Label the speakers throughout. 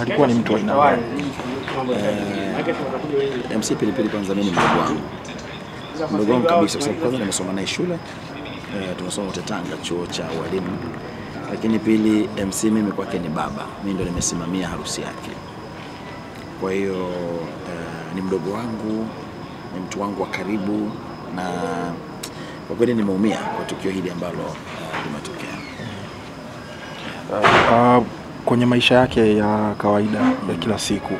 Speaker 1: alikuwa ni mtu wa aina gani?
Speaker 2: MC Pilipili kwanza mimi ni mdogo wangu. Mdogo wangu kabisa, kwa sababu kwanza nimesoma naye shule. Tunasoma wote Tanga chuo cha walimu. Lakini pili, MC mimi kwake ni baba. Mimi ndo nimesimamia harusi yake. Kwa hiyo ni mdogo wangu, ni mtu wangu wa karibu, na kwa kweli nimeumia kwa tukio hili ambalo limetokea.
Speaker 1: Kwenye maisha yake ya kawaida ya kila siku,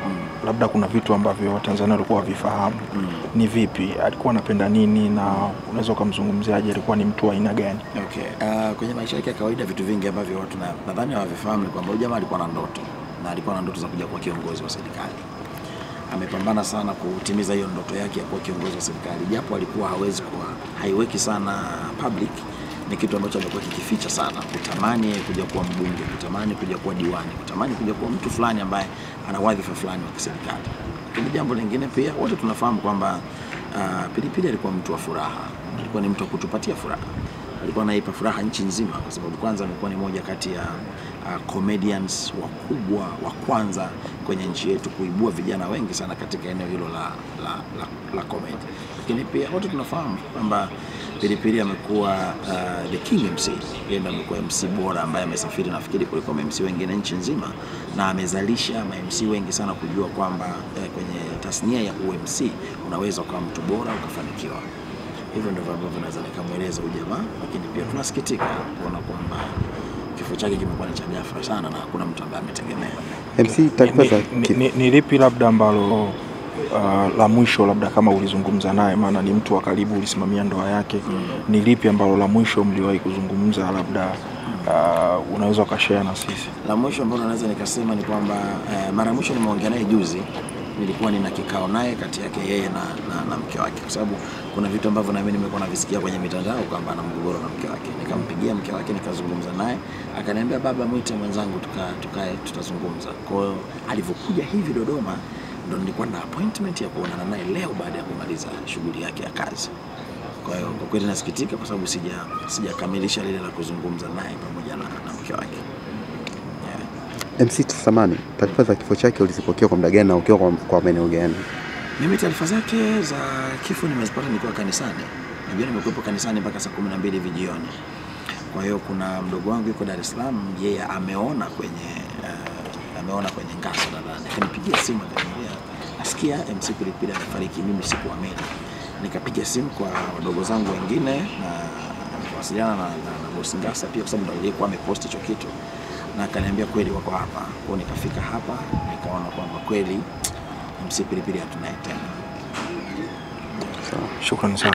Speaker 1: labda kuna vitu ambavyo Watanzania walikuwa havifahamu. Ni vipi? Alikuwa anapenda nini, na unaweza kumzungumziaje? Alikuwa ni mtu wa aina gani?
Speaker 2: Okay. Kwenye maisha yake ya kawaida vitu vingi ambavyo watu nadhani hawavifahamu ni kwamba jamaa alikuwa na ndoto, na alikuwa na ndoto za kuja kuwa kiongozi wa serikali. Amepambana sana kutimiza hiyo ndoto yake ya kuwa kiongozi wa serikali, japo alikuwa haiweki sana public. Ni kitu ambacho amekuwa kikificha sana, kutamani kuja kuwa mbunge, kutamani kuja kuwa diwani, kutamani kuja kuwa mtu fulani ambaye ana wadhifa fulani wa kiserikali. Lakini jambo lingine pia wote tunafahamu kwamba Pilipili alikuwa mtu wa furaha, alikuwa ni mtu wa kutupatia furaha. Alikuwa anaipa furaha nchi nzima, kwa sababu kwanza amekuwa ni moja kati ya comedians wakubwa wa kwanza kwenye nchi yetu kuibua vijana wengi sana katika eneo hilo la comedy. Lakini pia wote tunafahamu kwamba Pilipili amekuwa the king MC. Yeye ndiye amekuwa MC bora ambaye amesafiri nafikiri kuliko MC wengine nchi nzima, na amezalisha MC wengi sana kujua kwamba kwenye tasnia ya UMC unaweza kuwa mtu bora ukafanikiwa. Hivyo ndivyo ambavyo naweza nikamweleza ujamaa, lakini pia tunasikitika kuona kwamba kifo chake kimekuwa ni cha ghafla sana na hakuna mtu ambaye ametegemea.
Speaker 1: MC taarifa ni lipi labda ambalo la mwisho, labda kama ulizungumza naye, maana ni mtu wa karibu, ulisimamia ndoa yake, ni lipi ambalo la mwisho mliwahi kuzungumza, labda unaweza ukashare na sisi?
Speaker 2: La mwisho ambalo naweza nikasema ni kwamba mara mwisho nimeongea naye juzi, nilikuwa nina kikao naye kati yake yeye na mke wake, kwa sababu kuna vitu ambavyo na mimi nimekuwa navisikia kwenye mitandao kwamba ana mgogoro na mke wake. Nikampigia mke wake nikazungumza naye, akaniambia baba, mwite mwenzangu tukae tutazungumza. Kwa hiyo alivyokuja hivi Dodoma ndo nilikuwa na appointment ya kuonana naye leo baada ya kumaliza shughuli yake ya kazi. Kwa hiyo kwa kweli nasikitika kwa sababu sijakamilisha lile la kuzungumza naye pamoja na mke wake.
Speaker 3: MC Samani, taarifa za kifo chake ulizipokea kwa muda gani na ukiwa kwa maeneo gani?
Speaker 2: Mimi taarifa zake za kifo nimezipata nikiwa kanisani. Najua nimekuwepo kanisani mpaka saa 12 jioni. Kwa hiyo kuna mdogo wangu yuko Dar es Salaam, yeye ameona kwenye ngaso nadhani. Akanipigia simu akaniambia nasikia MC Pilipili amefariki. Mimi sikuamini. Nikapiga simu kwa wadogo zangu wengine na kuwasiliana na boss Ngasa pia, kwa sababu ndio aliyekuwa amepost hicho kitu, na akaniambia kweli wako hapa. Kwa hiyo nikafika hapa nikaona kwamba kweli MC Pilipili hatunaye tena.
Speaker 1: Shukrani sana.